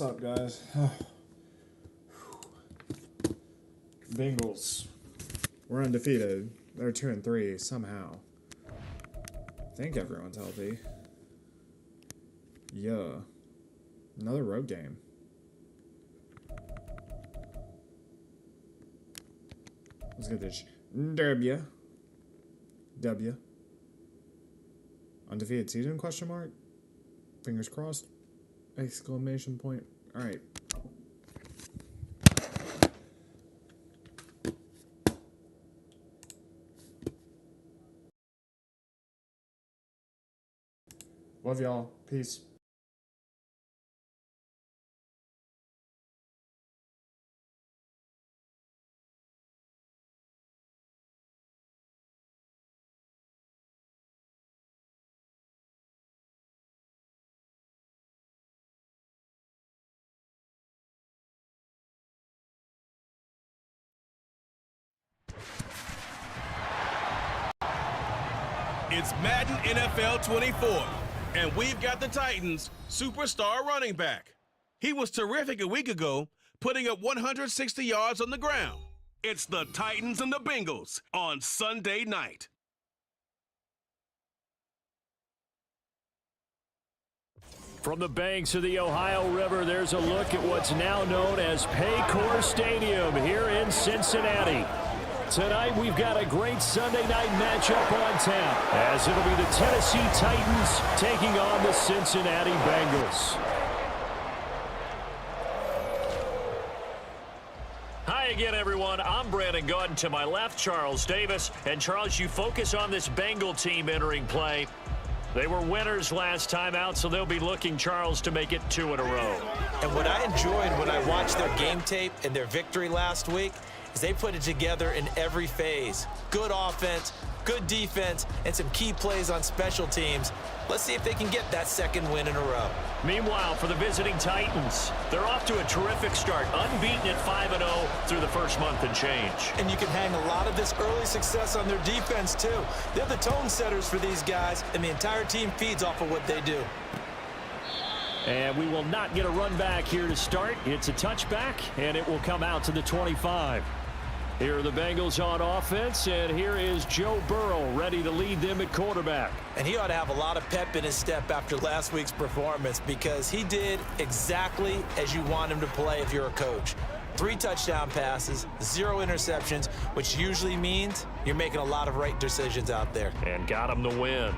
up, guys? Bengals. We're undefeated. They're 2-3 somehow. I think everyone's healthy. Yeah. Another road game. Let's get this. W. Undefeated season? Question mark. Fingers crossed. Exclamation point. All right. Love y'all. Peace. It's Madden NFL 24, and we've got the Titans' superstar running back. He was terrific a week ago, putting up 160 yards on the ground. It's the Titans and the Bengals on Sunday night. From the banks of the Ohio River, there's a look at what's now known as Paycor Stadium here in Cincinnati. Tonight, we've got a great Sunday night matchup on tap, as it'll be the Tennessee Titans taking on the Cincinnati Bengals. Hi again, everyone. I'm Brandon Gautin. To my left, Charles Davis. And, Charles, you focus on this Bengal team entering play. They were winners last time out, so they'll be looking, Charles, to make it 2 in a row. And what I enjoyed when I watched their game tape and their victory last week is they put it together in every phase. Good offense, good defense, and some key plays on special teams. Let's see if they can get that second win in a row. Meanwhile, for the visiting Titans, they're off to a terrific start, unbeaten at 5-0 through the first month and change. And you can hang a lot of this early success on their defense, too. They're the tone setters for these guys, and the entire team feeds off of what they do. And we will not get a run back here to start. It's a touchback, and it will come out to the 25. Here are the Bengals on offense, and here is Joe Burrow ready to lead them at quarterback. And he ought to have a lot of pep in his step after last week's performance, because he did exactly as you want him to play if you're a coach. 3 touchdown passes, 0 interceptions, which usually means you're making a lot of right decisions out there. And got him the win.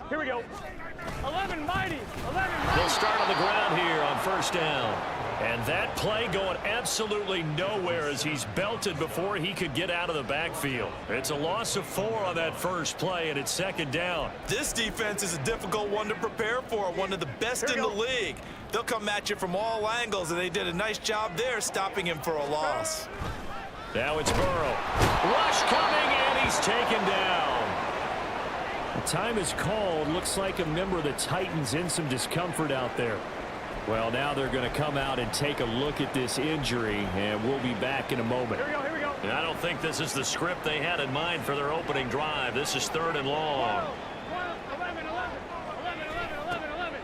Here we go. 11 mighty. 11 They'll start on the ground here on first down. And that play going absolutely nowhere as he's belted before he could get out of the backfield. It's a loss of 4 on that first play, and it's second down. This defense is a difficult one to prepare for, one of the best in the league. They'll come at you from all angles, and they did a nice job there stopping him for a loss. Now it's Burrow. Rush coming, and he's taken down. The time is called. Looks like a member of the Titans in some discomfort out there. Well, now they're going to come out and take a look at this injury, and we'll be back in a moment. Here we go. And I don't think this is the script they had in mind for their opening drive. This is 3rd and long. 11.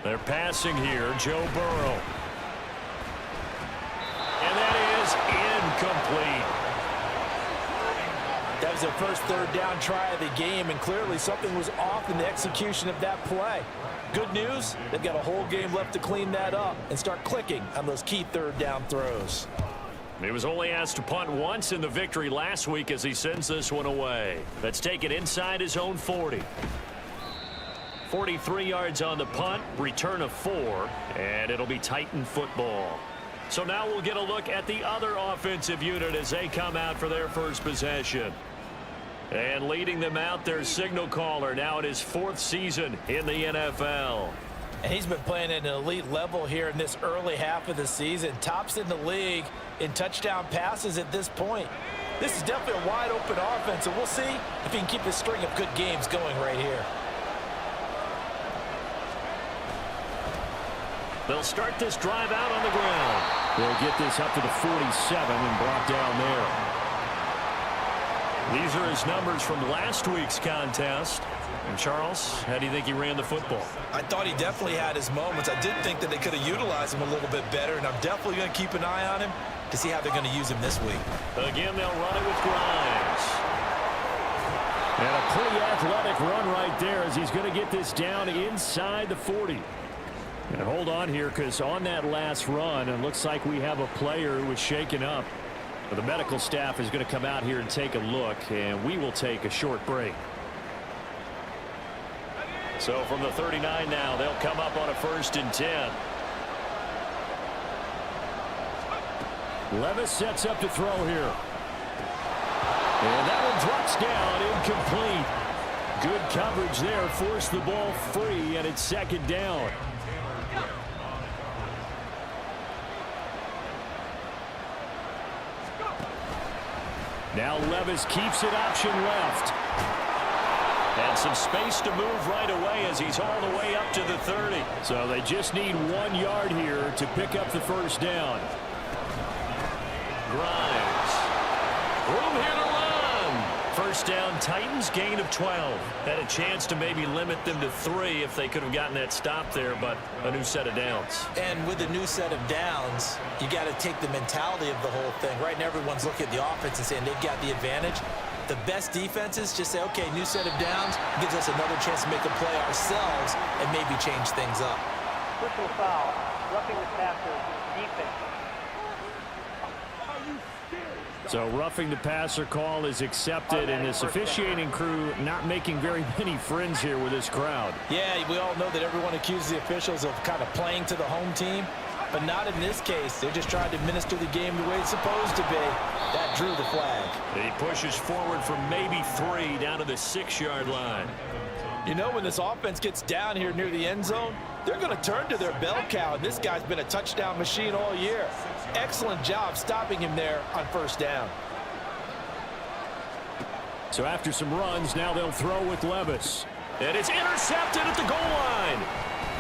They're passing here, Joe Burrow. And that is incomplete. That was their first 3rd down try of the game, and clearly something was off in the execution of that play. Good news, they've got a whole game left to clean that up and start clicking on those key 3rd down throws. He was only asked to punt once in the victory last week as he sends this one away. Let's take it inside his own 40. 43 yards on the punt, return of 4, and it'll be Titan football. So now we'll get a look at the other offensive unit as they come out for their first possession. And leading them out, their signal caller, now at his 4th season in the NFL. And he's been playing at an elite level here in this early half of the season. Tops in the league in touchdown passes at this point. This is definitely a wide-open offense, and we'll see if he can keep this string of good games going right here. They'll start this drive out on the ground. They'll get this up to the 47 and brought down there. These are his numbers from last week's contest. And Charles, how do you think he ran the football? I thought he definitely had his moments. I did think that they could have utilized him a little bit better, and I'm definitely going to keep an eye on him to see how they're going to use him this week. Again, they'll run it with Grimes. And a pretty athletic run right there as he's going to get this down inside the 40. And hold on here, because on that last run, it looks like we have a player who was shaken up. The medical staff is going to come out here and take a look, and we will take a short break. So from the 39 now, they'll come up on a 1st and 10. Levis sets up to throw here. And that one drops down, incomplete. Good coverage there, forced the ball free, and it's 2nd down. Now Levis keeps it option left. And some space to move right away as he's all the way up to the 30. So they just need 1 yard here to pick up the 1st down. Grimes. Room here to run. 1st down, Titans, gain of 12. Had a chance to maybe limit them to 3 if they could have gotten that stop there, but a new set of downs. And with a new set of downs, you got to take the mentality of the whole thing. Right now, everyone's looking at the offense and saying they've got the advantage. The best defenses just say, okay, new set of downs, gives us another chance to make a play ourselves and maybe change things up. Personal foul, roughing the passer, defense. So roughing the passer call is accepted, and this officiating crew not making very many friends here with this crowd. Yeah, we all know that everyone accuses the officials of kind of playing to the home team, but not in this case. They're just trying to administer the game the way it's supposed to be. That drew the flag. He pushes forward from maybe 3 down to the 6-yard line. You know, when this offense gets down here near the end zone, they're going to turn to their bell cow, and this guy's been a touchdown machine all year. Excellent job stopping him there on 1st down. So after some runs, now they'll throw with Levis. And it's intercepted at the goal line.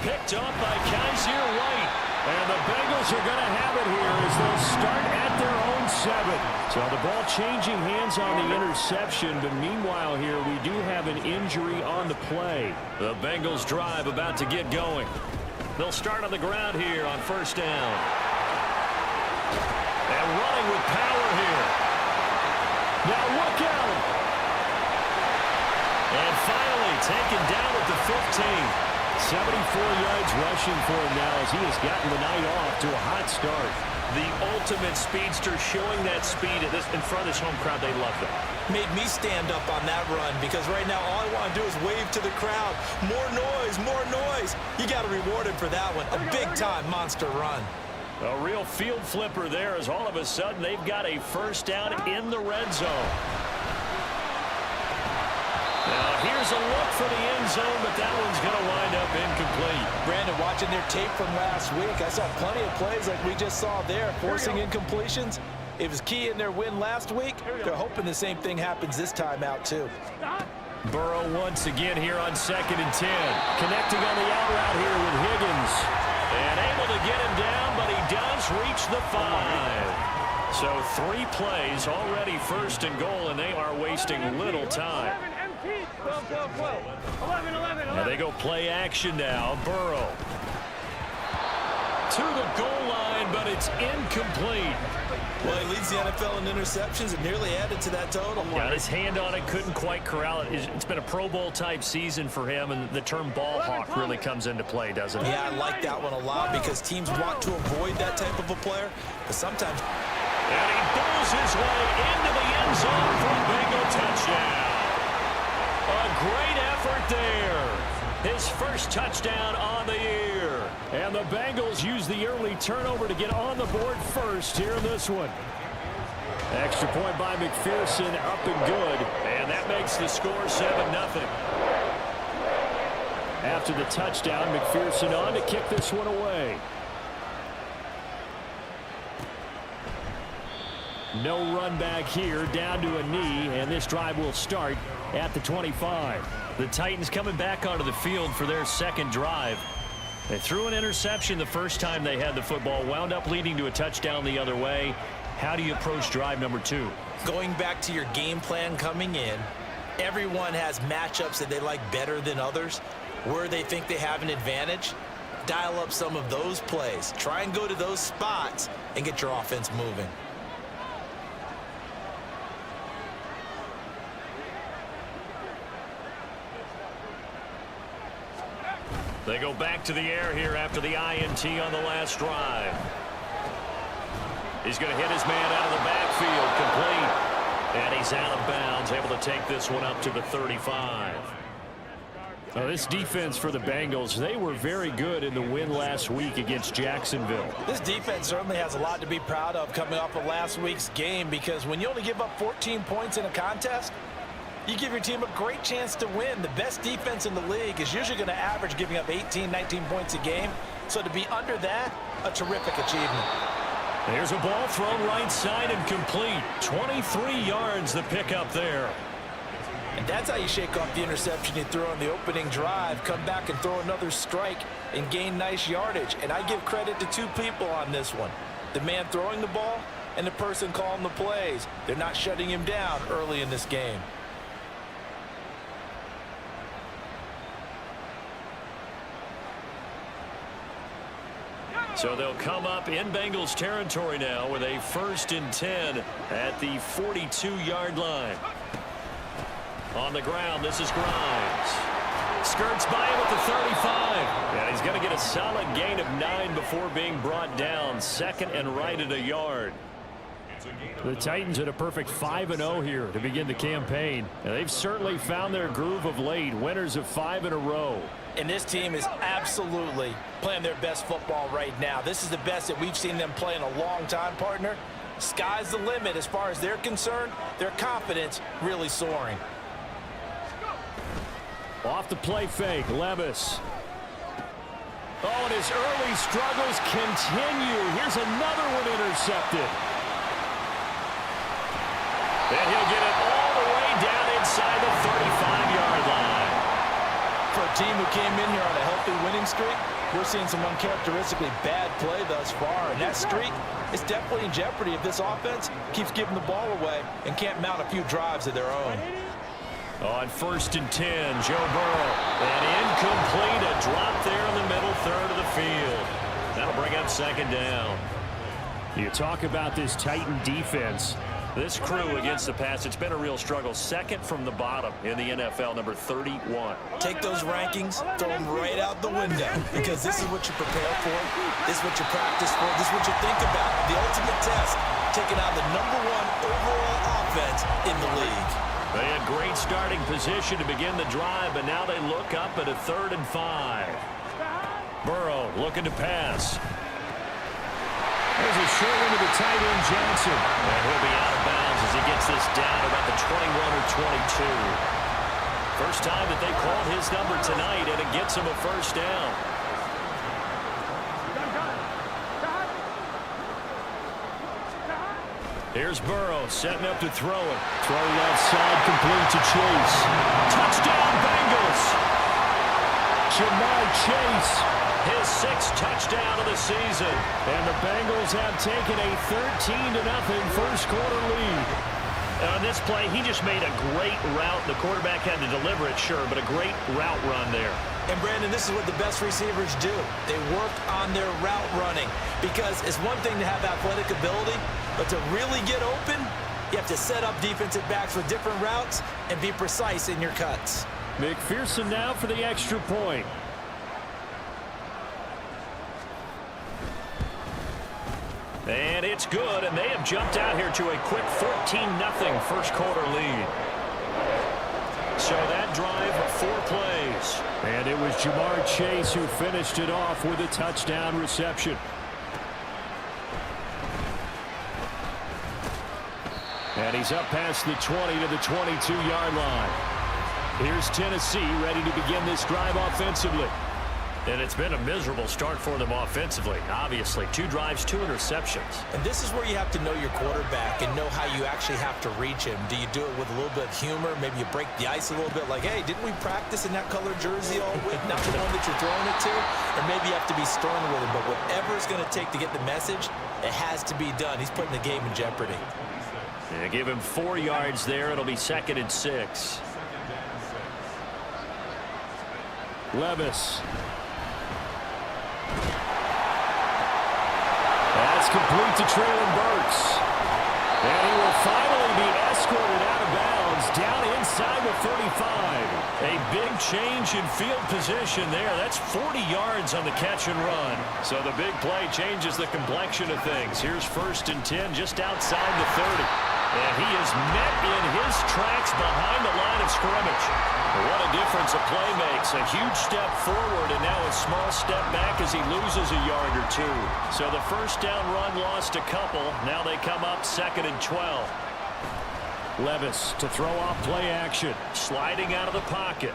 Picked up by Kaiser White. And the Bengals are going to have it here as they'll start at their own 7. So the ball changing hands on the interception, but meanwhile here we do have an injury on the play. The Bengals drive about to get going. They'll start on the ground here on 1st down. And running with power here. Now look out. And finally taken down at the 15. 74 yards rushing for him now as he has gotten the night off to a hot start. The ultimate speedster, showing that speed in front of this home crowd. They love it. Made me stand up on that run because right now all I want to do is wave to the crowd. More noise, more noise. You got to reward him for that one. A big-time monster run. A real field flipper there as all of a sudden they've got a 1st down in the red zone. Now here's a look for the end zone, but that one's going to wind up incomplete. Brandon, watching their tape from last week, I saw plenty of plays like we just saw there, forcing incompletions. It was key in their win last week. They're hoping the same thing happens this time out, too. Burrow once again here on 2nd and 10. Connecting on the out route here with Higgins. And able to get him down, but he does reach the 5. So 3 plays already 1st and goal, and they are wasting little time. 11. Now they go play action now. Burrow to the goal line, but it's incomplete. Well, he leads the NFL in interceptions and nearly added to that total. Got his hand on it, couldn't quite corral it. It's been a Pro Bowl type season for him, and the term ball hawk really comes into play, doesn't it? Yeah, I like that one a lot because teams want to avoid that type of a player, but sometimes. And he bowls his way into the end zone for a Bengal touchdown. A great effort there. His 1st touchdown on the year. And the Bengals use the early turnover to get on the board first here in this one. Extra point by McPherson, up and good. And that makes the score 7-0. After the touchdown, McPherson on to kick this one away. No run back here, down to a knee, and this drive will start at the 25. The Titans coming back onto the field for their 2nd drive. They threw an interception the first time they had the football, wound up leading to a touchdown the other way. how do you approach drive number 2? Going back to your game plan coming in, everyone has matchups that they like better than others, where they think they have an advantage. Dial up some of those plays. Try and go to those spots and get your offense moving. They go back to the air here after the INT on the last drive. He's going to hit his man out of the backfield, complete. And he's out of bounds, able to take this one up to the 35. This defense for the Bengals, they were very good in the win last week against Jacksonville. This defense certainly has a lot to be proud of coming off of last week's game, because when you only give up 14 points in a contest, you give your team a great chance to win. The best defense in the league is usually going to average giving up 18, 19 points a game. So to be under that, a terrific achievement. There's a ball thrown right side and complete. 23 yards the pickup there. And that's how you shake off the interception you threw on the opening drive. Come back and throw another strike and gain nice yardage. And I give credit to two people on this one. The man throwing the ball and the person calling the plays. They're not shutting him down early in this game. So they'll come up in Bengals territory now with a 1st and 10 at the 42-yard line. On the ground, this is Grimes. Skirts by him at the 35. And he's going to get a solid gain of 9 before being brought down. 2nd and right at a yard. The Titans at a perfect 5-0 here to begin the campaign. And they've certainly found their groove of late. Winners of 5 in a row. And this team is absolutely playing their best football right now. This is the best that we've seen them play in a long time, partner. Sky's the limit as far as they're concerned. Their confidence really soaring. Off the play fake, Levis. Oh, and his early struggles continue. Here's another one intercepted. And he'll get it all the way down inside the 35-yard line. For a team who came in here on a healthy winning streak, we're seeing some uncharacteristically bad play thus far. And that streak is definitely in jeopardy if this offense keeps giving the ball away and can't mount a few drives of their own. On 1st and 10, Joe Burrow. And incomplete, a drop there in the middle third of the field. That'll bring up 2nd down. You talk about this Titan defense. This crew against the pass, it's been a real struggle. 2nd from the bottom in the NFL, number 31. Take those rankings, throw them right out the window, because this is what you prepare for, this is what you practice for, this is what you think about. The ultimate test, taking out the #1 overall offense in the league. They had great starting position to begin the drive, but now they look up at a 3rd and 5. Burrow looking to pass. There's a short one to the tight end, Johnson. And he'll be out of bounds as he gets this down about the 21 or 22. First time that they called his number tonight, and it gets him a 1st down. Here's Burrow setting up to throw it. Throw left side, complete to Chase. Touchdown, Bengals! Jamar Chase, his 6th touchdown of the season. And the Bengals have taken a 13-0 first quarter lead. On this play, he just made a great route. The quarterback had to deliver it, sure, but a great route run there. And, Brandon, this is what the best receivers do. They work on their route running, because it's one thing to have athletic ability, but to really get open, you have to set up defensive backs with different routes and be precise in your cuts. McPherson now for the extra point. And it's good, and they have jumped out here to a quick 14-0 first quarter lead. So that drive, 4 plays. And it was Jamar Chase who finished it off with a touchdown reception. And he's up past the 20 to the 22-yard line. Here's Tennessee ready to begin this drive offensively. And it's been a miserable start for them offensively. Obviously, 2 drives, 2 interceptions. And this is where you have to know your quarterback and know how you actually have to reach him. Do you do it with a little bit of humor? Maybe you break the ice a little bit, like, hey, didn't we practice in that colored jersey all week? Not the one that you're throwing it to, or maybe you have to be stern with him. But whatever it's going to take to get the message, it has to be done. He's putting the game in jeopardy. Yeah, give him 4 yards there. It'll be 2nd and 6. Levis. That's complete to Traylon Burks. And he will finally be escorted out of bounds down inside the 35. A big change in field position there. That's 40 yards on the catch and run. So the big play changes the complexion of things. Here's 1st and 10 just outside the 30. And he is met in his tracks behind the line of scrimmage. What a difference a play makes. A huge step forward and now a small step back as he loses a yard or 2. So the first down run lost a couple. Now they come up 2nd and 12. Levis to throw off play action. Sliding out of the pocket.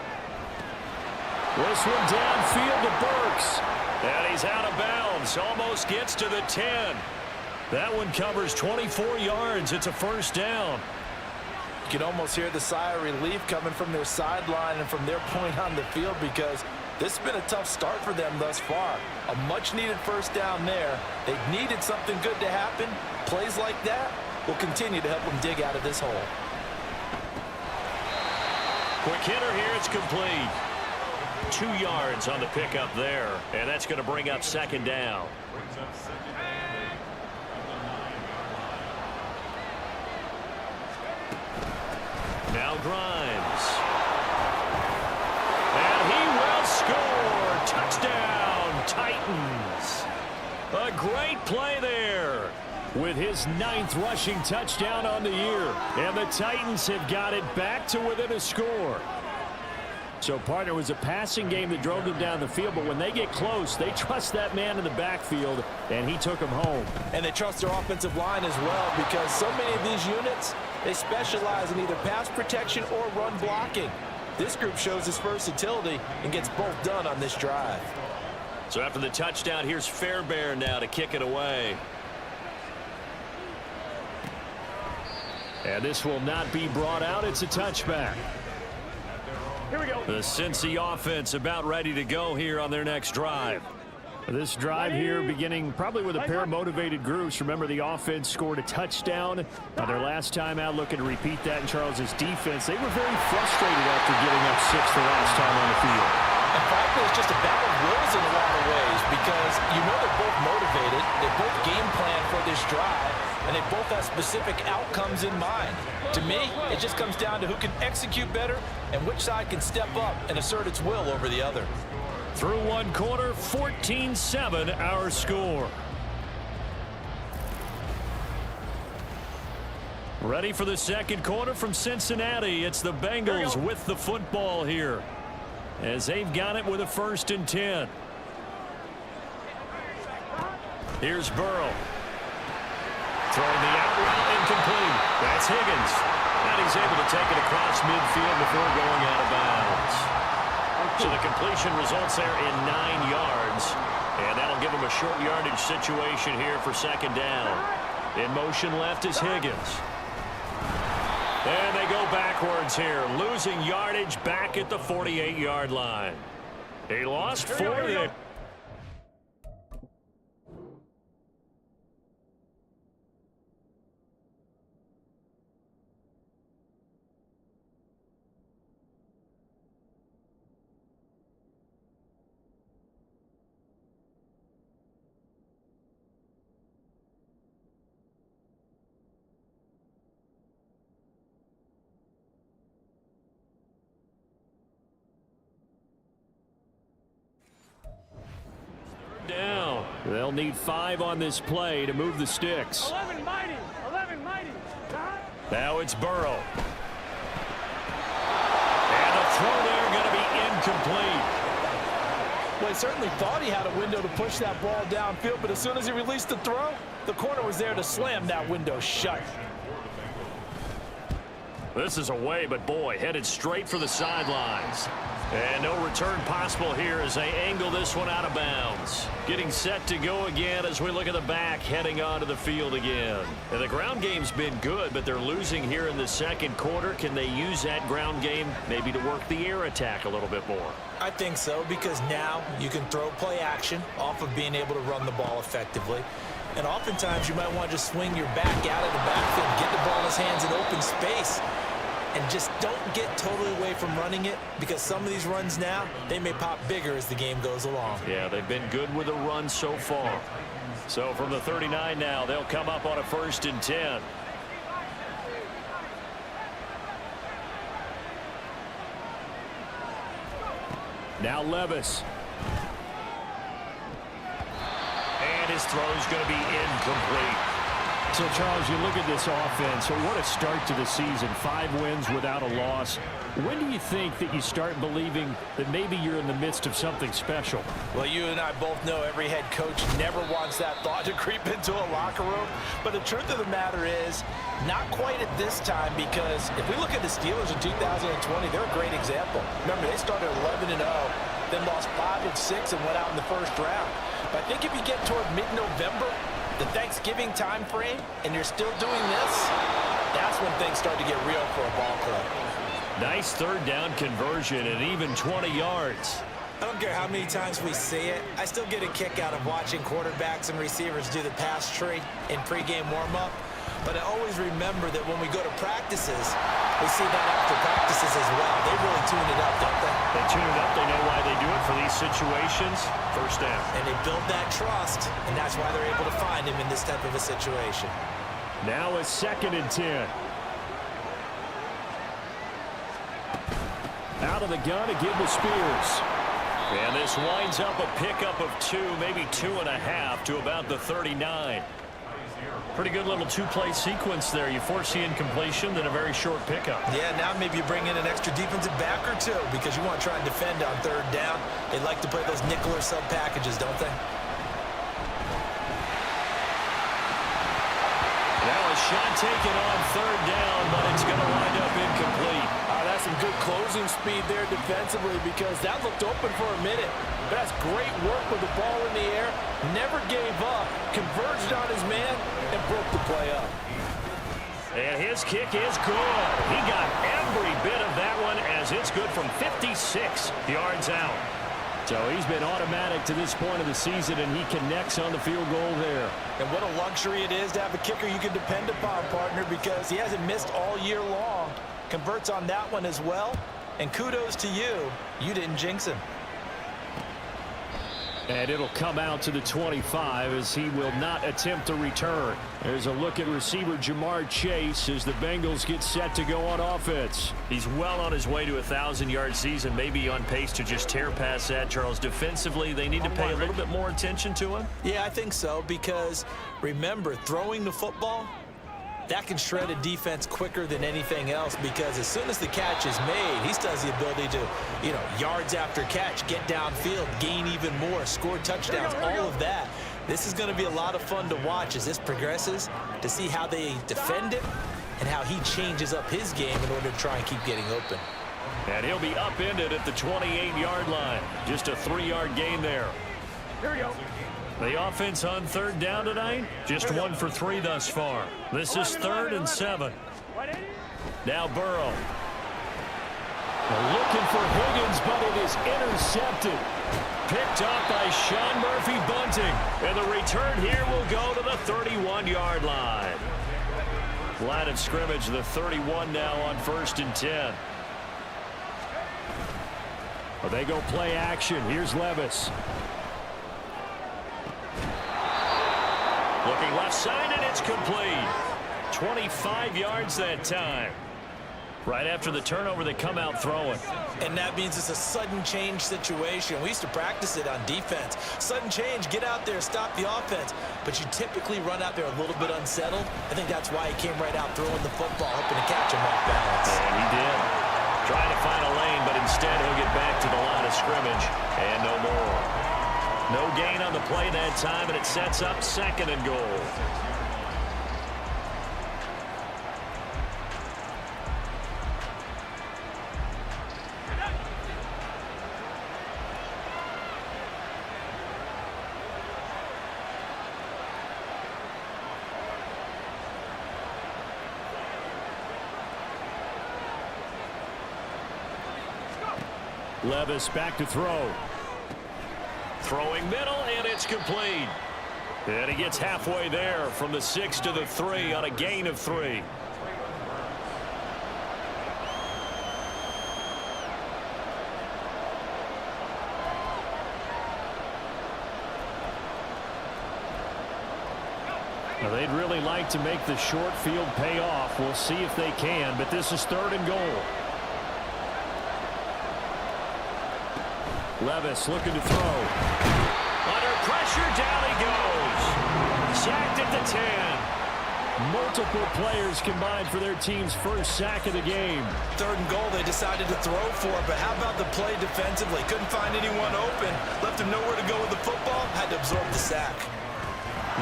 This one downfield to Burks. And he's out of bounds. Almost gets to the 10. That one covers 24 yards. It's a first down. You can almost hear the sigh of relief coming from their sideline and from their point on the field, because this has been a tough start for them thus far. A much-needed first down there. They've needed something good to happen. Plays like that will continue to help them dig out of this hole. Quick hitter here. It's complete. 2 yards on the pickup there, and that's going to bring up 2nd down. Now Grimes. And he will score. Touchdown, Titans. A great play there with his 9th rushing touchdown on the year. And the Titans have got it back to within a score. So, partner, was a passing game that drove them down the field, but when they get close, they trust that man in the backfield, and he took them home. And they trust their offensive line as well, because so many of these units, they specialize in either pass protection or run blocking. This group shows its versatility and gets both done on this drive. So after the touchdown, here's Fairbairn now to kick it away. And this will not be brought out. It's a touchback. Here we go. The Cincy offense about ready to go here on their next drive. This drive here beginning probably with a pair of motivated groups. Remember, the offense scored a touchdown their last time out, looking to repeat that in Charles's defense. They were very frustrated after giving up 6 the last time on the field. And frankly, it's just a battle of wills in a lot of ways, because you know they're both motivated, they both game plan for this drive, and they both have specific outcomes in mind. To me, it just comes down to who can execute better and which side can step up and assert its will over the other. Through one quarter, 14-7 our score. Ready for the second quarter from Cincinnati. It's the Bengals with the football here, as they've got it with a 1st and 10. Here's Burrow. Throwing the out route, incomplete. That's Higgins. And he's able to take it across midfield before going out of bounds. So the completion results there in 9 yards. And that'll give him a short yardage situation here for 2nd down. In motion left is Higgins. And they go backwards here, losing yardage back at the 48-yard line. He lost 4 there. Down. They'll need 5 on this play to move the sticks. 11 mighty. 11 mighty. Now it's Burrow. And the throw there going to be incomplete. Well, he certainly thought he had a window to push that ball downfield, but as soon as he released the throw, the corner was there to slam that window shut. This is away, but boy, headed straight for the sidelines. And no return possible here as they angle this one out of bounds. Getting set to go again as we look at the back, heading onto the field again. And the ground game's been good, but they're losing here in the second quarter. Can they use that ground game maybe to work the air attack a little bit more? I think so, because now you can throw play action off of being able to run the ball effectively. And oftentimes you might want to just swing your back out of the backfield, get the ball in his hands in open space. And just don't get totally away from running it, because some of these runs now, they may pop bigger as the game goes along. Yeah, they've been good with the run so far. So from the 39 now, they'll come up on a 1st and 10. Now Levis. And his throw's going to be incomplete. So, Charles, you look at this offense, so what a start to the season. 5 wins without a loss. When do you think that you start believing that maybe you're in the midst of something special? Well, you and I both know every head coach never wants that thought to creep into a locker room. But the truth of the matter is, not quite at this time, because if we look at the Steelers in 2020, they're a great example. Remember, they started 11-0, then lost 5 and 6 and went out in the first round. But I think if you get toward mid-November, the Thanksgiving time frame, and you're still doing this, that's when things start to get real for a ball club. Nice 3rd down conversion and even 20 yards. I don't care how many times we see it. I still get a kick out of watching quarterbacks and receivers do the pass tree in pregame warm-up. But I always remember that when we go to practices, we see that after practices as well. They really tune it up, don't they? They tune it up. They know why they do it for these situations. 1st down. And they build that trust, and that's why they're able to find him in this type of a situation. Now a 2nd and 10. Out of the gun to give to Spears. And this winds up a pickup of 2, maybe 2.5 to about the 39. Pretty good little 2-play sequence there. You force the incompletion, then a very short pickup. Yeah, now maybe you bring in an extra defensive back or 2 because you want to try and defend on 3rd down. They like to play those nickel or sub packages, don't they? Now a shot taken on 3rd down, but it's going to wind up incomplete. That's some good closing speed there defensively, because that looked open for a minute. That's great work with the ball in the air. Never gave up, converged on his man, and broke the play up. And his kick is good. He got every bit of that one, as it's good from 56 yards out. So he's been automatic to this point of the season, and he connects on the field goal there. And what a luxury it is to have a kicker you can depend upon, partner, because he hasn't missed all year long. Converts on that one as well, and kudos to you. You didn't jinx him. And it'll come out to the 25 as he will not attempt to return. There's a look at receiver Jamar Chase as the Bengals get set to go on offense. He's well on his way to a 1,000-yard season, maybe on pace to just tear past that, Charles. Defensively, they need to pay a little bit more attention to him. Yeah, I think so, because remember, throwing the football, that can shred a defense quicker than anything else, because as soon as the catch is made, he still has the ability to, yards after catch, get downfield, gain even more, score touchdowns, all of that. This is going to be a lot of fun to watch as this progresses, to see how they defend it and how he changes up his game in order to try and keep getting open. And he'll be upended at the 28-yard line. Just a 3-yard gain there. Here we go. The offense on 3rd down tonight, just 1 for 3 thus far. This is 3rd and 7. Now Burrow. They're looking for Higgins, but it is intercepted. Picked up by Sean Murphy-Bunting. And the return here will go to the 31-yard line. Line of scrimmage, the 31 now on 1st and 10. Well, they go play action. Here's Levis. Looking left side, and it's complete. 25 yards that time. Right after the turnover, they come out throwing. And that means it's a sudden change situation. We used to practice it on defense. Sudden change, get out there, stop the offense. But you typically run out there a little bit unsettled. I think that's why he came right out throwing the football, hoping to catch him off balance. And he did. Trying to find a lane, but instead he'll get back to the line of scrimmage. And no more. No gain on the play that time, and it sets up 2nd and goal. Levis back to throw. Throwing middle, and it's complete. And he gets halfway there from the 6 to the 3 on a gain of 3. Now they'd really like to make the short field pay off. We'll see if they can, but this is 3rd and goal. Levis looking to throw. Under pressure, down he goes. Sacked at the 10. Multiple players combined for their team's first sack of the game. 3rd and goal, they decided to throw for it, but how about the play defensively? Couldn't find anyone open. Left him nowhere to go with the football. Had to absorb the sack.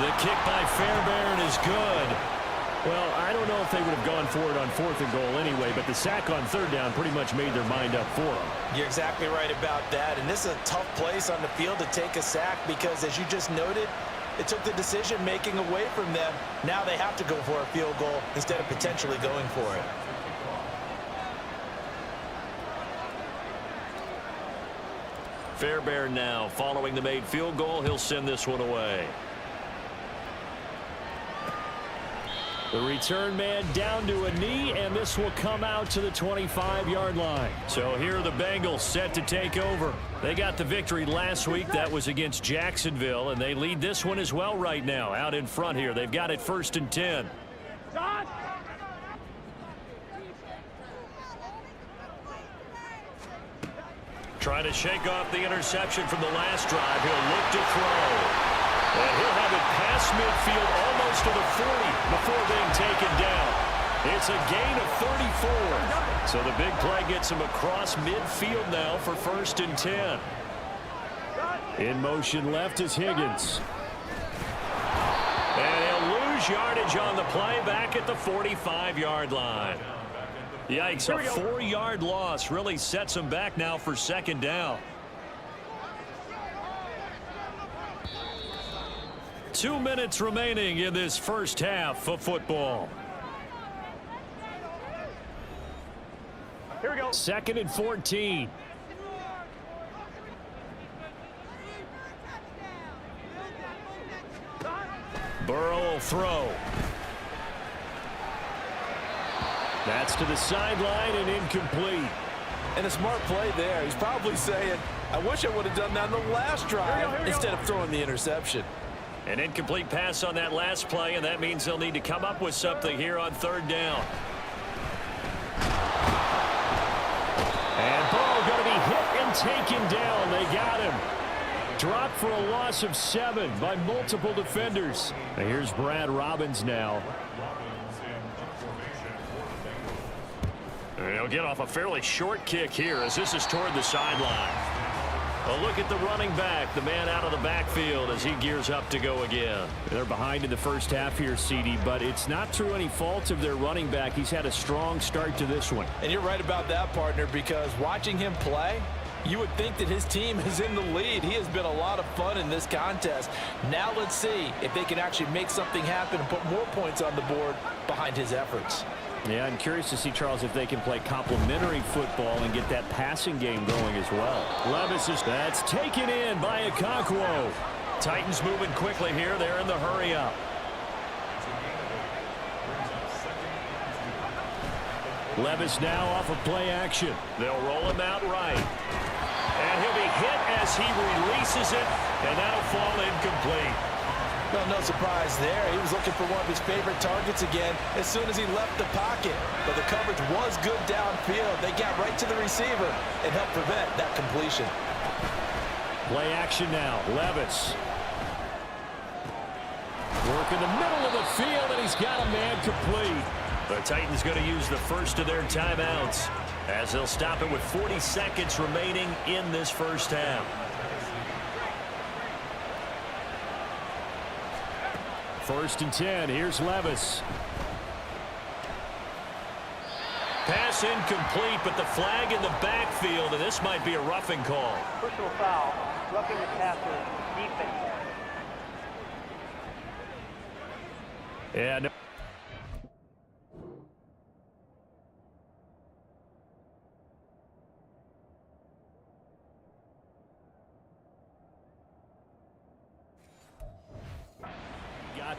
The kick by Fairbairn is good. Well, I don't know if they would have gone for it on 4th and goal anyway, but the sack on 3rd down pretty much made their mind up for them. You're exactly right about that, and this is a tough place on the field to take a sack because, as you just noted, it took the decision-making away from them. Now they have to go for a field goal instead of potentially going for it. Fairbairn now following the made field goal. He'll send this one away. The return man down to a knee, and this will come out to the 25-yard line. So here are the Bengals set to take over. They got the victory last week. That was against Jacksonville, and they lead this one as well right now out in front here. They've got it 1st and 10. Trying to shake off the interception from the last drive. He'll look to throw. And he'll have it past midfield almost to the 40 before being taken down. It's a gain of 34. So the big play gets him across midfield now for 1st and 10. In motion left is Higgins. And he'll lose yardage on the play back at the 45-yard line. Yikes, a 4-yard loss really sets him back now for 2nd down. 2 minutes remaining in this first half of football. Here we go. 2nd and 14. Burrow will throw. That's to the sideline and incomplete. And a smart play there. He's probably saying, I wish I would have done that on the last drive instead of throwing the interception. An incomplete pass on that last play, and that means they'll need to come up with something here on 3rd down. And Burrow going to be hit and taken down. They got him. Dropped for a loss of 7 by multiple defenders. And here's Brad Robbins now. And he'll get off a fairly short kick here as this is toward the sideline. A look at the running back, the man out of the backfield as he gears up to go again. They're behind in the first half here, CD, but it's not through any fault of their running back. He's had a strong start to this one. And you're right about that, partner, because watching him play, you would think that his team is in the lead. He has been a lot of fun in this contest. Now let's see if they can actually make something happen and put more points on the board behind his efforts. Yeah, I'm curious to see, Charles, if they can play complementary football and get that passing game going as well. Levis is that's taken in by Okonkwo. Titans moving quickly here. They're in the hurry up. Levis now off of play action. They'll roll him out right. And he'll be hit as he releases it, and that'll fall incomplete. Well, no surprise there. He was looking for one of his favorite targets again as soon as he left the pocket. But the coverage was good downfield. They got right to the receiver and helped prevent that completion. Play action now. Levis. Work in the middle of the field, and he's got a man complete. The Titans going to use the first of their timeouts as they'll stop it with 40 seconds remaining in this first half. First and 10. Here's Levis. Pass incomplete, but the flag in the backfield, and this might be a roughing call. Personal foul. Roughing the passer. Defense. And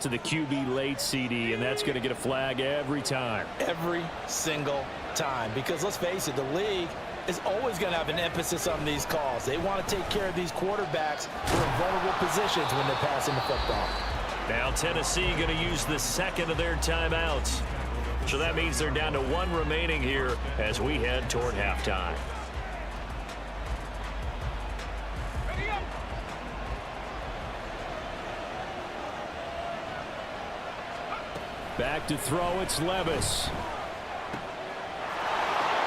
to the QB late, CD, and that's going to get a flag every time. Every single time. Because let's face it, the league is always going to have an emphasis on these calls. They want to take care of these quarterbacks who are in vulnerable positions when they're passing the football. Now Tennessee going to use the second of their timeouts. So that means they're down to one remaining here as we head toward halftime. Back to throw, it's Levis.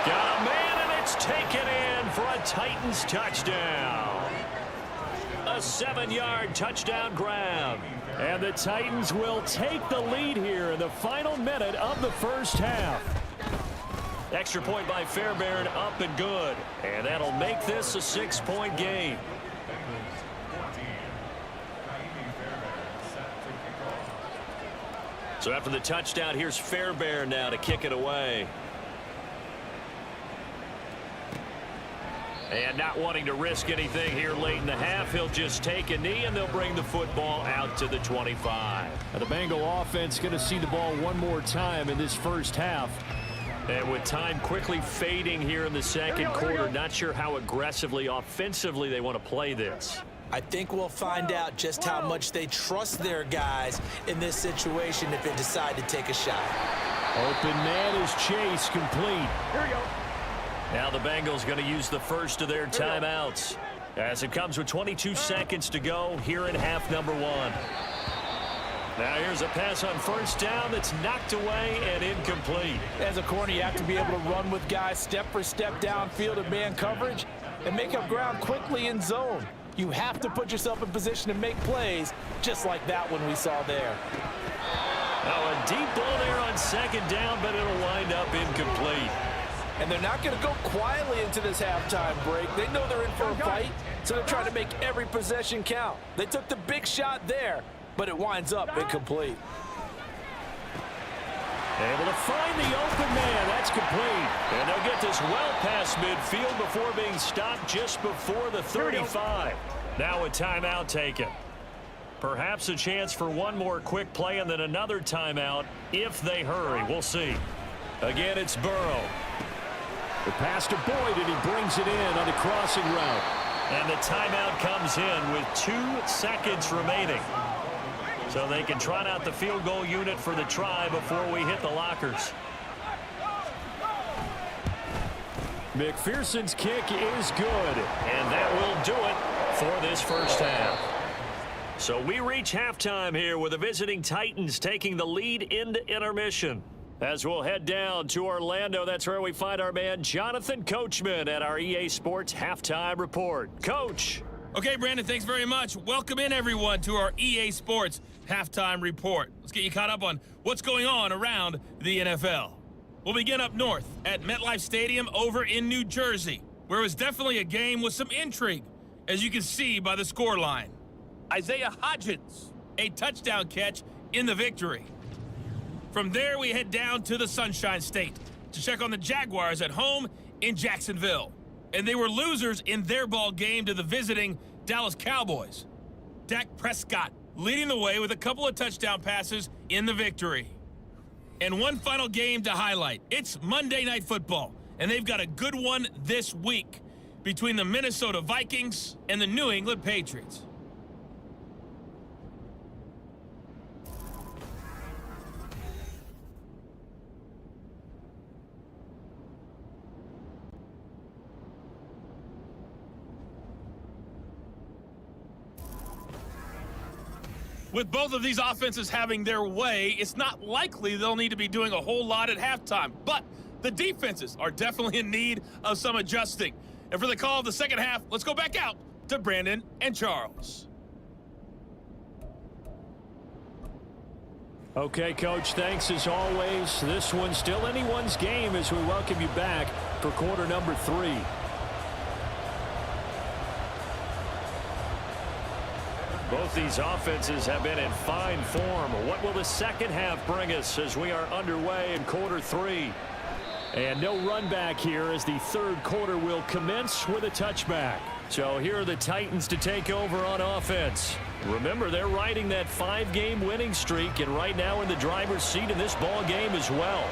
Got a man, and it's taken in for a Titans touchdown. A 7-yard touchdown grab. And the Titans will take the lead here in the final minute of the first half. Extra point by Fairbairn, up and good. And that'll make this a 6-point game. So after the touchdown, here's Fairbairn now to kick it away. And not wanting to risk anything here late in the half, he'll just take a knee, and they'll bring the football out to the 25. Now the Bengal offense going to see the ball one more time in this first half. And with time quickly fading here in the second quarter, not sure how aggressively, offensively they want to play this. I think we'll find out just how much they trust their guys in this situation if they decide to take a shot. Open man is Chase, complete. Here we go. Now the Bengals going to use the first of their timeouts as it comes with 22 seconds to go here in half number one. Now here's a pass on first down that's knocked away and incomplete. As a corner, you have to be able to run with guys step for step downfield in man coverage and make up ground quickly in zone. You have to put yourself in position to make plays just like that one we saw there. Now a deep ball there on second down, but it'll wind up incomplete. And they're not going to go quietly into this halftime break. They know they're in for a fight, so they're trying to make every possession count. They took the big shot there, but it winds up incomplete. Able to find the open man. That's complete. And they'll get this well past midfield before being stopped just before the 35. Now a timeout taken. Perhaps a chance for one more quick play and then another timeout if they hurry. We'll see. Again, it's Burrow. The pass to Boyd, and he brings it in on the crossing route. And the timeout comes in with 2 seconds remaining. So they can trot out the field goal unit for the try before we hit the lockers. McPherson's kick is good, and that will do it for this first half. So we reach halftime here with the visiting Titans taking the lead into intermission. As we'll head down to Orlando, that's where we find our man Jonathan Coachman at our EA Sports Halftime Report. Coach. Okay, Brandon, thanks very much. Welcome in, everyone, to our EA Sports Halftime Report. Let's get you caught up on what's going on around the NFL. We'll begin up north at MetLife Stadium over in New Jersey, where it was definitely a game with some intrigue, as you can see by the scoreline. Isaiah Hodgins, a touchdown catch in the victory. From there, we head down to the Sunshine State to check on the Jaguars at home in Jacksonville. And they were losers in their ball game to the visiting Dallas Cowboys. Dak Prescott leading the way with a couple of touchdown passes in the victory. And one final game to highlight. It's Monday Night Football, and they've got a good one this week between the Minnesota Vikings and the New England Patriots. With both of these offenses having their way, it's not likely they'll need to be doing a whole lot at halftime. But the defenses are definitely in need of some adjusting. And for the call of the second half, let's go back out to Brandon and Charles. Okay, Coach, thanks as always. This one's still anyone's game as we welcome you back for quarter number 3. Both these offenses have been in fine form. What will the second half bring us as we are underway in quarter 3? And no run back here as the third quarter will commence with a touchback. So here are the Titans to take over on offense. Remember, they're riding that 5-game winning streak, and right now in the driver's seat in this ball game as well.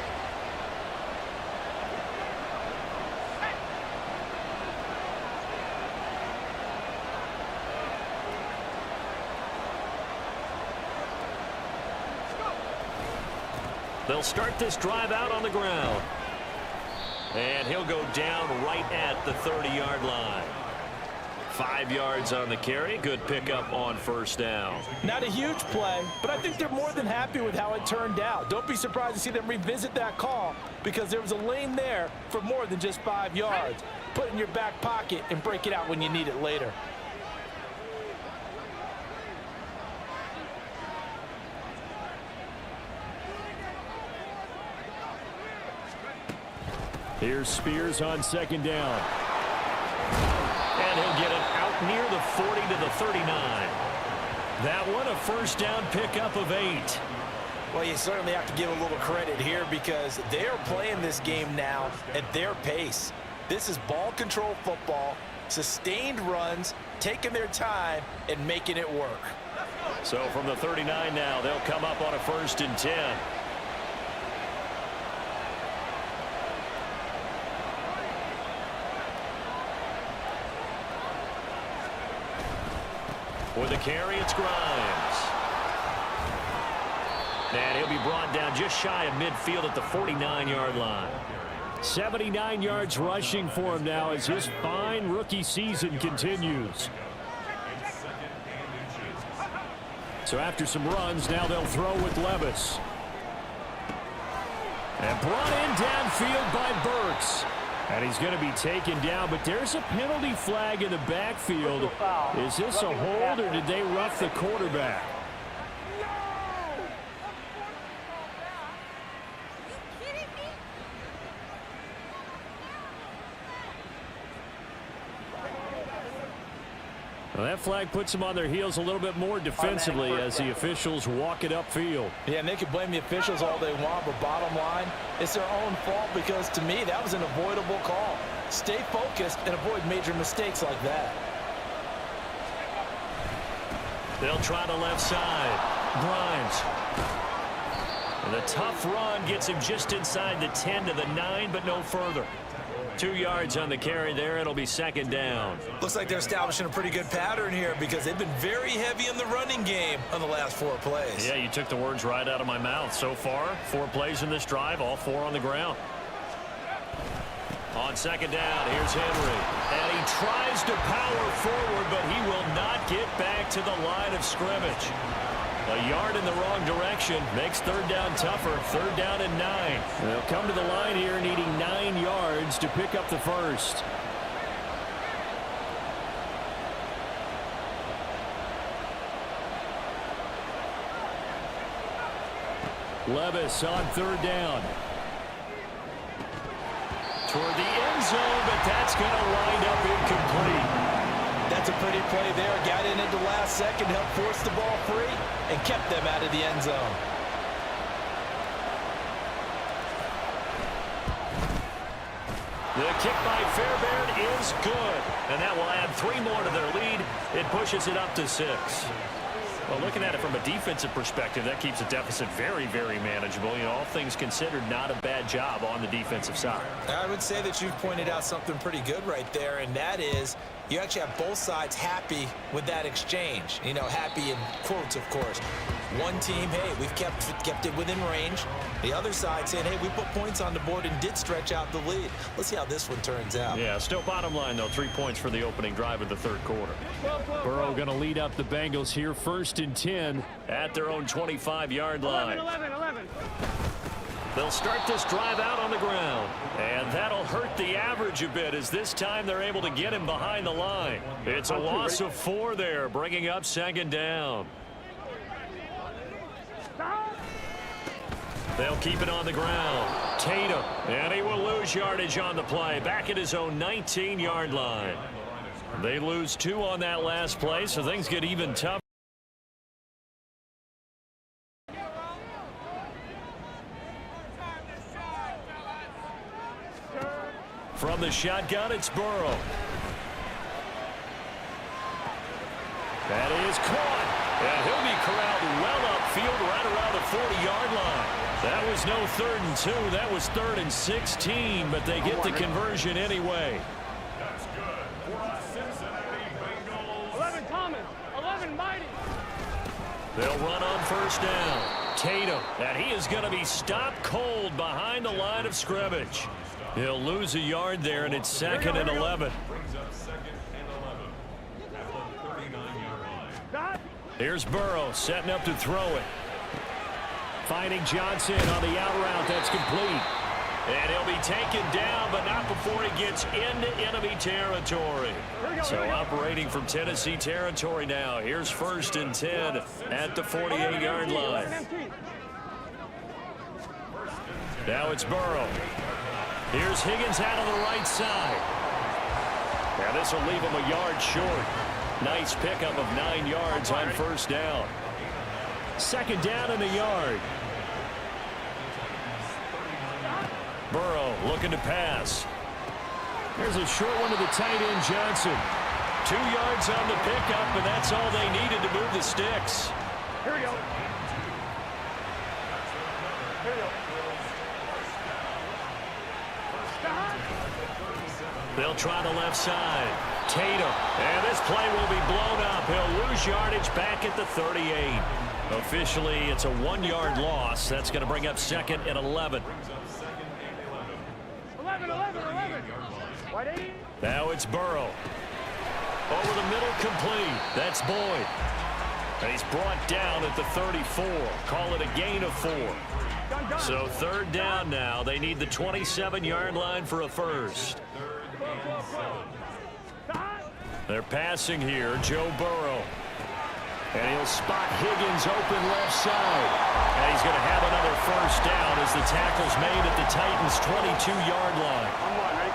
They'll start this drive out on the ground. And he'll go down right at the 30-yard line. 5 yards on the carry. Good pickup on first down. Not a huge play, but I think they're more than happy with how it turned out. Don't be surprised to see them revisit that call because there was a lane there for more than just 5 yards. Put it in your back pocket and break it out when you need it later. Here's Spears on second down. And he'll get it out near the 40 to the 39. That one a first down pickup of 8. Well, you certainly have to give a little credit here because they are playing this game now at their pace. This is ball control football, sustained runs, taking their time and making it work. So from the 39 now, they'll come up on a 1st and 10. For the carry, it's Grimes. And he'll be brought down just shy of midfield at the 49-yard line. 79 yards rushing for him now as his fine rookie season continues. So after some runs, now they'll throw with Levis. And brought in downfield by Burks. And he's going to be taken down, but there's a penalty flag in the backfield. Is this a hold, or did they rough the quarterback? Well, that flag puts them on their heels a little bit more defensively as the officials walk it upfield. Yeah, and they can blame the officials all they want, but bottom line, it's their own fault because, to me, that was an avoidable call. Stay focused and avoid major mistakes like that. They'll try the left side. Grimes. And the tough run gets him just inside the 10 to the 9, but no further. 2 yards on the carry there. It'll be second down. Looks like they're establishing a pretty good pattern here because they've been very heavy in the running game on the last 4 plays. Yeah, you took the words right out of my mouth. So far, 4 plays in this drive, all 4 on the ground. On second down, here's Henry. And he tries to power forward, but he will not get back to the line of scrimmage. A yard in the wrong direction makes third down tougher. 3rd down and 9. They'll come to the line here needing 9 yards to pick up the first. Levis on 3rd down. Toward the end zone, but that's going to wind up incomplete. That's a pretty play there. Got in at the last second, helped force the ball free, and kept them out of the end zone. The kick by Fairbairn is good, and that will add 3 more to their lead. It pushes it up to 6. Well, looking at it from a defensive perspective, that keeps the deficit very, very manageable. You know, all things considered, not a bad job on the defensive side. I would say that you've pointed out something pretty good right there, and that is you actually have both sides happy with that exchange. You know, happy in quotes, of course. One team, hey, we've kept it within range. The other side saying, hey, we put points on the board and did stretch out the lead. Let's see how this one turns out. Yeah, still bottom line, though, 3 points for the opening drive of the 3rd quarter. Burrow going to lead up the Bengals here, 1st and 10 at their own 25-yard line. 11. They'll start this drive out on the ground, and that'll hurt the average a bit as this time they're able to get him behind the line. It's a loss of 4 there, bringing up 2nd down. They'll keep it on the ground. Tatum, and he will lose yardage on the play, back at his own 19-yard line. They lose 2 on that last play, so things get even tougher. From the shotgun, it's Burrow. That is caught. And he'll be corralled well upfield right around the 40-yard line. That was no 3rd and 2. That was 3rd and 16, but they get the conversion anyway. That's good for the Cincinnati Bengals. 11 Thomas, 11 Mighty. They'll run on 1st down. Tatum, and he is going to be stopped cold behind the line of scrimmage. He'll lose a yard there, and it's 2nd and 11. Brings up 2nd and 11 at the 39-yard line. Here's Burrow setting up to throw it. Finding Johnson on the out route. That's complete. And he'll be taken down, but not before he gets into enemy territory. So operating from Tennessee territory now. Here's 1st and 10 at the 48-yard line. Now it's Burrow. Here's Higgins out on the right side. Now this will leave him a yard short. Nice pickup of 9 yards on 1st down. 2nd down and a yard. Burrow looking to pass. There's a short one to the tight end, Johnson. 2 yards on the pickup, and that's all they needed to move the sticks. Here we go. Here we go. They'll try the left side. Tatum. And this play will be blown up. He'll lose yardage back at the 38. Officially, it's a 1-yard loss. That's going to bring up 2nd and 11. 11. White 80. Now it's Burrow. Over the middle, complete. That's Boyd. And he's brought down at the 34. Call it a gain of 4. So 3rd down now. They need the 27-yard line for a first. They're passing here. Joe Burrow. And he'll spot Higgins open left side. And he's going to have another 1st down as the tackle's made at the Titans' 22-yard line.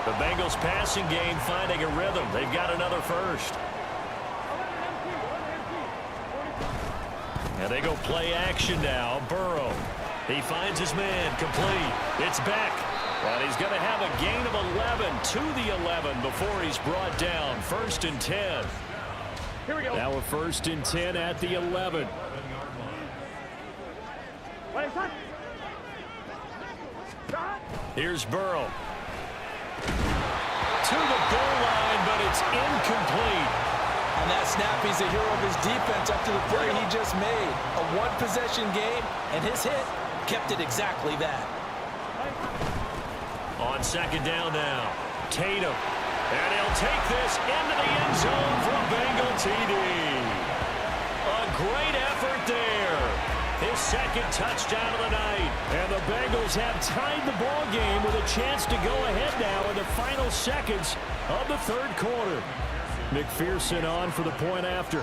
The Bengals passing game finding a rhythm. They've got another first. And they go play action now. Burrow. He finds his man. Complete. It's Beck. And he's going to have a gain of 11 to the 11 before he's brought down. 1st and 10. Here we go. Now a 1st and 10 at the 11. Here's Burrow. To the goal line, but it's incomplete. On that snap, he's a hero of his defense up to the play he just made. A 1-possession game, and his hit kept it exactly that. On 2nd down now, Tatum. And he'll take this into the end zone for a Bengal TD. A great effort there. His 2nd touchdown of the night. And the Bengals have tied the ball game with a chance to go ahead now in the final seconds of the 3rd quarter. McPherson on for the point after.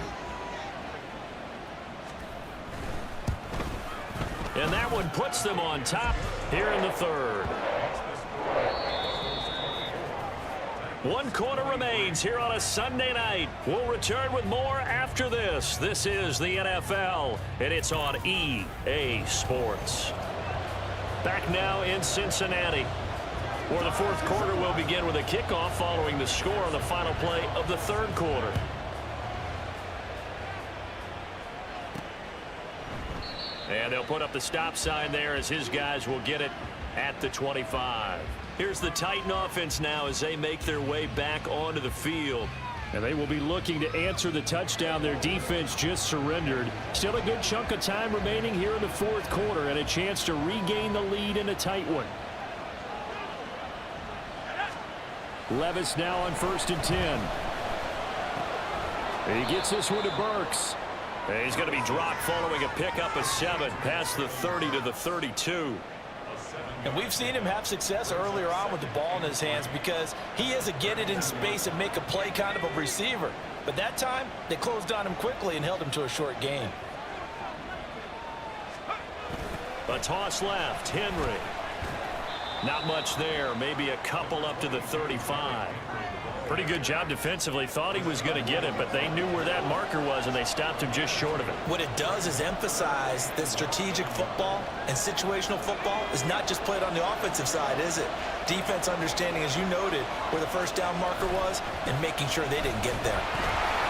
And that one puts them on top here in the 3rd. 1 quarter remains here on a Sunday night. We'll return with more after this. This is the NFL, and it's on EA Sports. Back now in Cincinnati, where the 4th quarter will begin with a kickoff following the score on the final play of the 3rd quarter. And they'll put up the stop sign there as his guys will get it at the 25. Here's the Titan offense now as they make their way back onto the field. And they will be looking to answer the touchdown their defense just surrendered. Still a good chunk of time remaining here in the 4th quarter and a chance to regain the lead in a tight one. Levis now on 1st and 10. He gets this one to Burks. And he's going to be dropped following a pickup of 7 past the 30 to the 32. And we've seen him have success earlier on with the ball in his hands because he is a get it in space and make a play kind of a receiver. But that time, they closed on him quickly and held him to a short gain. A toss left, Henry. Not much there, maybe a couple up to the 35. Pretty good job defensively. Thought he was going to get it, but they knew where that marker was, and they stopped him just short of it. What it does is emphasize that strategic football and situational football is not just played on the offensive side, is it? Defense understanding, as you noted, where the 1st down marker was and making sure they didn't get there.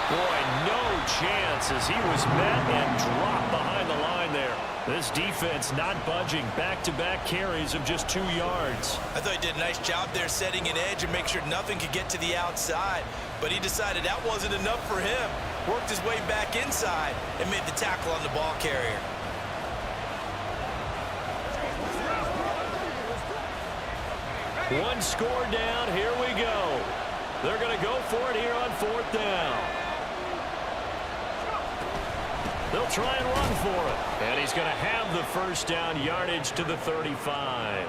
Boy, no chance as he was met and dropped behind the line there. This defense not budging. Back-to-back carries of just 2 yards. I thought he did a nice job there setting an edge and make sure nothing could get to the outside. But he decided that wasn't enough for him. Worked his way back inside and made the tackle on the ball carrier. One score down. Here we go. They're going to go for it here on 4th down. They'll try and run for it. And he's going to have the first down yardage to the 35.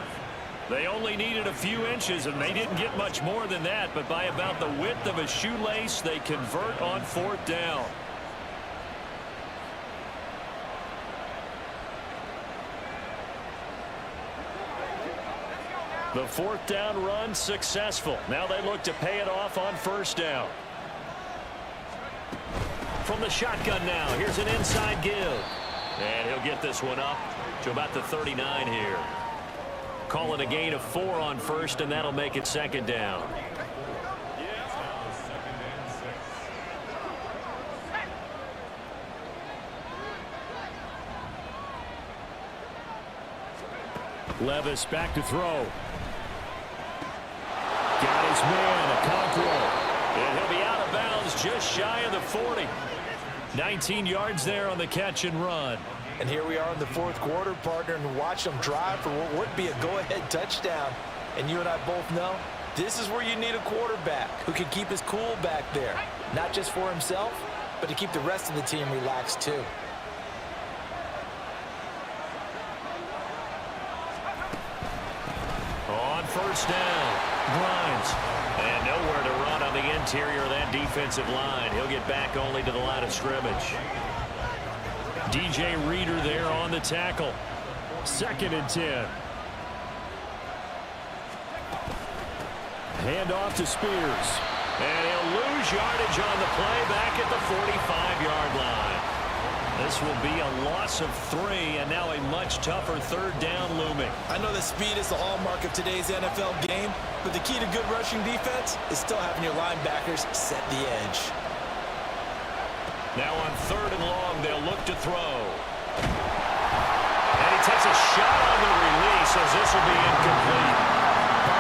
They only needed a few inches, and they didn't get much more than that. But by about the width of a shoelace, they convert on 4th down. The 4th down run successful. Now they look to pay it off on 1st down. From the shotgun now, here's an inside give. And he'll get this one up to about the 39 here. Call it a gain of 4 on 1st, and that'll make it 2nd down. Levis back to throw. Got his man, Okonkwo. And he'll be out of bounds just shy of the 40. 19 yards there on the catch and run. And here we are in the 4th quarter, partner, and watch them drive for what would be a go-ahead touchdown. And you and I both know this is where you need a quarterback who can keep his cool back there. Not just for himself, but to keep the rest of the team relaxed too. On 1st down, Grimes. And nowhere to run on the interior of that defensive line. He'll get back only to the line of scrimmage. DJ Reader there on the tackle. 2nd and 10. Hand off to Spears. And he'll lose yardage on the play back at the 45-yard line. This will be a loss of 3, and now a much tougher 3rd down looming. I know that speed is the hallmark of today's NFL game, but the key to good rushing defense is still having your linebackers set the edge. Now on 3rd and long, they'll look to throw. And he takes a shot on the release as this will be incomplete.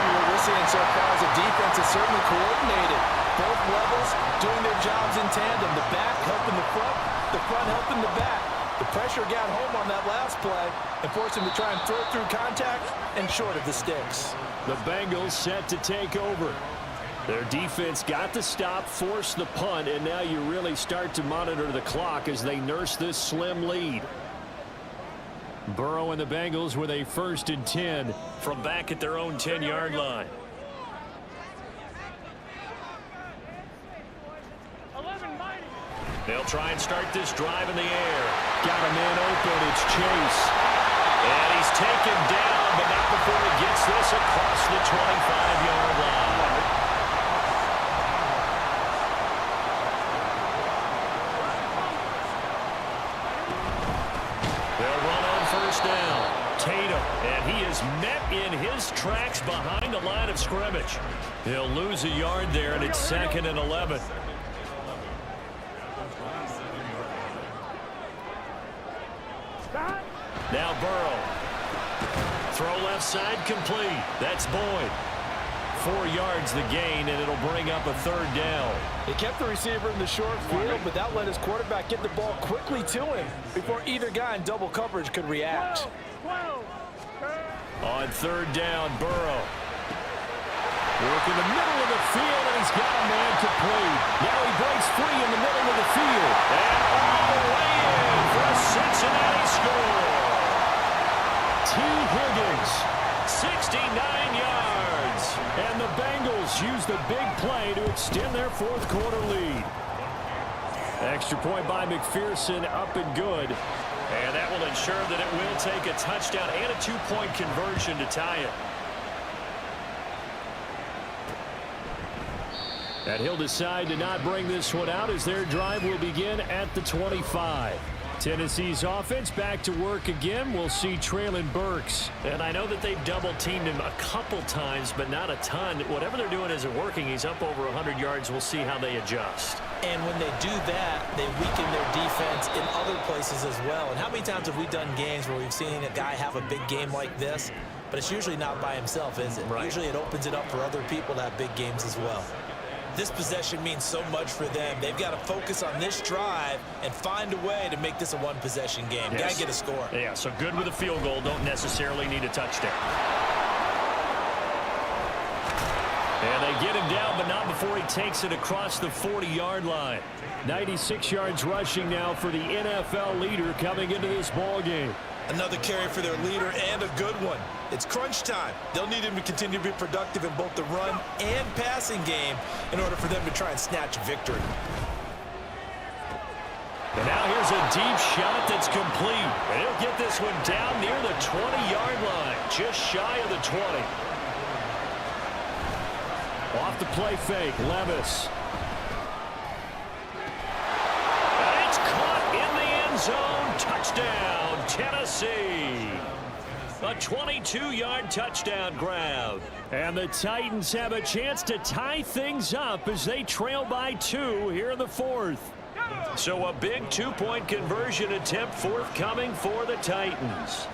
What we're seeing so far is the defense is certainly coordinated. Both levels doing their jobs in tandem. The back helping the front helping the back. The pressure got home on that last play and forced him to try and throw through contact and short of the sticks. The Bengals set to take over. Their defense got the stop, forced the punt, and now you really start to monitor the clock as they nurse this slim lead. Burrow and the Bengals with a 1st and 10 from back at their own 10-yard line. They'll try and start this drive in the air. Got a man open. It's Chase. And he's taken down, but not before he gets this across the 25-yard line. They'll run on 1st down. Tatum, and he is met in his tracks behind the line of scrimmage. He'll lose a yard there, and it's 2nd and 11. Now Burrow. Throw left side complete. That's Boyd. 4 yards the gain, and it'll bring up a 3rd down. He kept the receiver in the short field, but that let his quarterback get the ball quickly to him before either guy in double coverage could react. On 3rd down, Burrow. Work in the middle of the field, and he's got a man complete. Now he breaks free in the middle of the field. And all the way in for a Cincinnati score. T. Higgins, 69 yards. And the Bengals use the big play to extend their 4th quarter lead. Extra point by McPherson, up and good. And that will ensure that it will take a touchdown and a 2-point conversion to tie it. And he'll decide to not bring this one out as their drive will begin at the 25. Tennessee's offense back to work again. We'll see Traylon Burks. And I know that they've double-teamed him a couple times, but not a ton. Whatever they're doing isn't working. He's up over 100 yards. We'll see how they adjust. And when they do that, they weaken their defense in other places as well. And how many times have we done games where we've seen a guy have a big game like this, but it's usually not by himself, is it? Right. Usually it opens it up for other people to have big games as well. This possession means so much for them. They've got to focus on this drive and find a way to make this a one-possession game. Yes. Got to get a score. Yeah, so good with a field goal. Don't necessarily need a touchdown. And they get him down, but not before he takes it across the 40-yard line. 96 yards rushing now for the NFL leader coming into this ball game. Another carry for their leader, and a good one. It's crunch time. They'll need him to continue to be productive in both the run and passing game in order for them to try and snatch victory. And now here's a deep shot that's complete. And he'll get this one down near the 20-yard line, just shy of the 20. Off the play fake, Levis. And it's caught in the end zone. Touchdown, Tennessee. A 22-yard touchdown grab. And the Titans have a chance to tie things up as they trail by 2 here in the 4th. So a big two-point conversion attempt forthcoming for the Titans.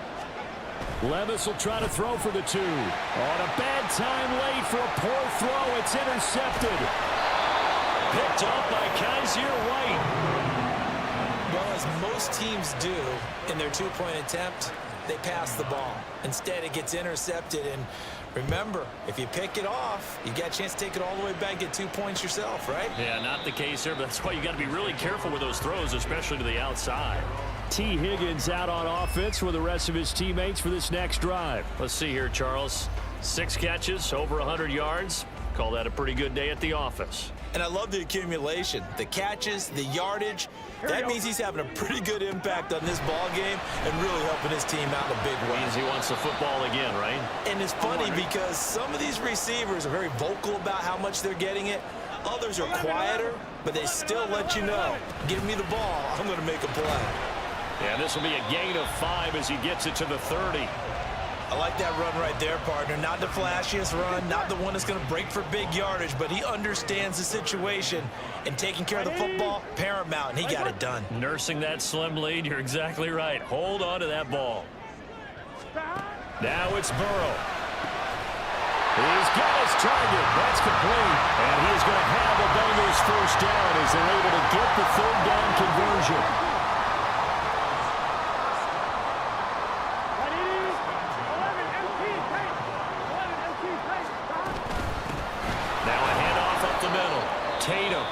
Levis will try to throw for the 2. On a bad time late for a poor throw. It's intercepted. Picked off by Kaiser White. Well, as most teams do in their two-point attempt, they pass the ball. Instead, it gets intercepted. And remember, if you pick it off, you got a chance to take it all the way back and get 2 points yourself, right? Yeah, not the case here, but that's why you got to be really careful with those throws, especially to the outside. T. Higgins out on offense with the rest of his teammates for this next drive. Let's see here, Charles. 6 catches, over 100 yards. Call that a pretty good day at the office. And I love the accumulation, the catches, the yardage. That means he's having a pretty good impact on this ball game and really helping his team out in a big way. Means he wants the football again, right? And it's funny because some of these receivers are very vocal about how much they're getting it. Others are quieter, but they still let you know, give me the ball, I'm going to make a play. Yeah, this will be a gain of 5 as he gets it to the 30. I like that run right there, partner. Not the flashiest run, not the one that's going to break for big yardage, but he understands the situation, and taking care of the football, paramount, and he got it done. Nursing that slim lead, you're exactly right. Hold on to that ball. Now it's Burrow. He's got his target. That's complete. And he is going to have the Bengals first down as they're able to get the 3rd down conversion. Tatum.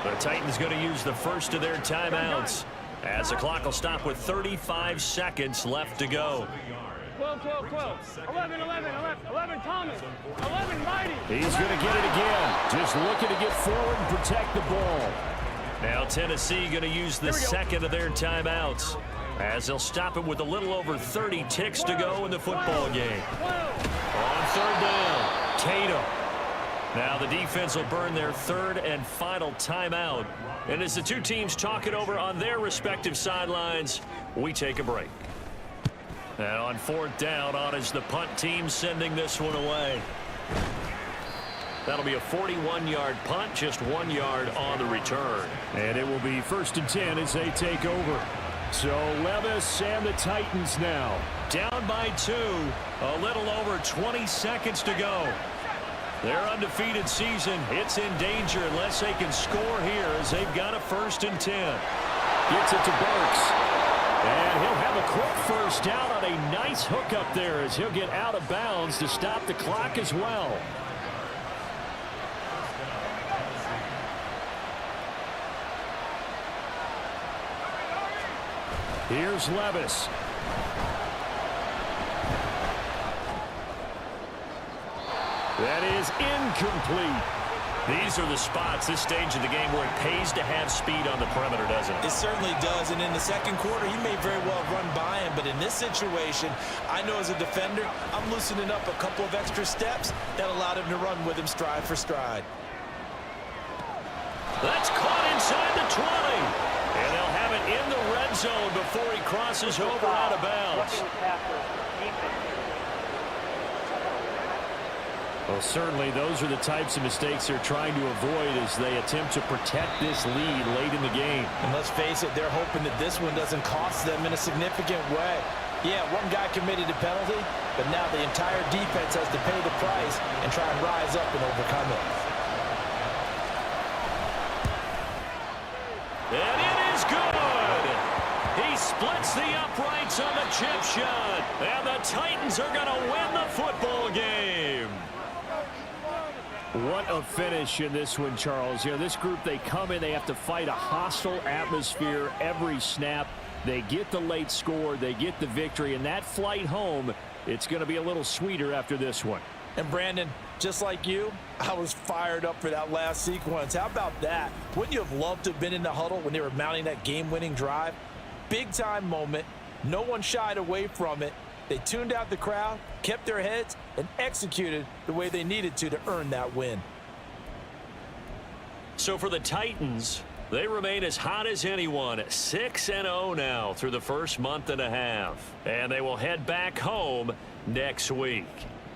The Titans going to use the first of their timeouts as the clock will stop with 35 seconds left to go. 12, 12, 12. 11, 11, 11, Thomas. 11, Mighty. He's going to get it again. Just looking to get forward and protect the ball. Now Tennessee going to use the second of their timeouts as they'll stop it with a little over 30 ticks to go in the football game. On 3rd down, Tatum. Now the defense will burn their 3rd and final timeout. And as the two teams talk it over on their respective sidelines, we take a break. And on 4th down, on is the punt team sending this one away. That'll be a 41-yard punt, just 1 yard on the return. And it will be 1st and 10 as they take over. So Levis and the Titans now down by 2, a little over 20 seconds to go. Their undefeated season, it's in danger unless they can score here as they've got a 1st and 10. Gets it to Burks. And he'll have a quick first down on a nice hook up there as he'll get out of bounds to stop the clock as well. Here's Levis. That is incomplete. These are the spots, this stage of the game, where it pays to have speed on the perimeter, doesn't it? It certainly does, and in the second quarter, he may very well run by him, but in this situation, I know as a defender, I'm loosening up a couple of extra steps that allowed him to run with him stride for stride. That's caught inside the 20. And they'll have it in the red zone before he crosses over out of bounds. Well, certainly those are the types of mistakes they're trying to avoid as they attempt to protect this lead late in the game. And let's face it, they're hoping that this one doesn't cost them in a significant way. Yeah, one guy committed a penalty, but now the entire defense has to pay the price and try and rise up and overcome it. And it is good. He splits the uprights on the chip shot. And the Titans are going to win the football game. What a finish in this one, Charles. You know, this group, they come in, they have to fight a hostile atmosphere every snap. They get the late score, they get the victory, and that flight home, it's going to be a little sweeter after this one. And Brandon, just like you, I was fired up for that last sequence. How about that? Wouldn't you have loved to have been in the huddle when they were mounting that game-winning drive? Big-time moment. No one shied away from it. They tuned out the crowd, kept their heads, and executed the way they needed to earn that win. So for the Titans, they remain as hot as anyone, 6-0 now through the first month and a half. And they will head back home next week.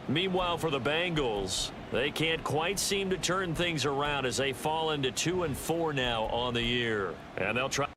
Meanwhile, for the Bengals, they can't quite seem to turn things around as they fall into 2-4 now on the year. And they'll try.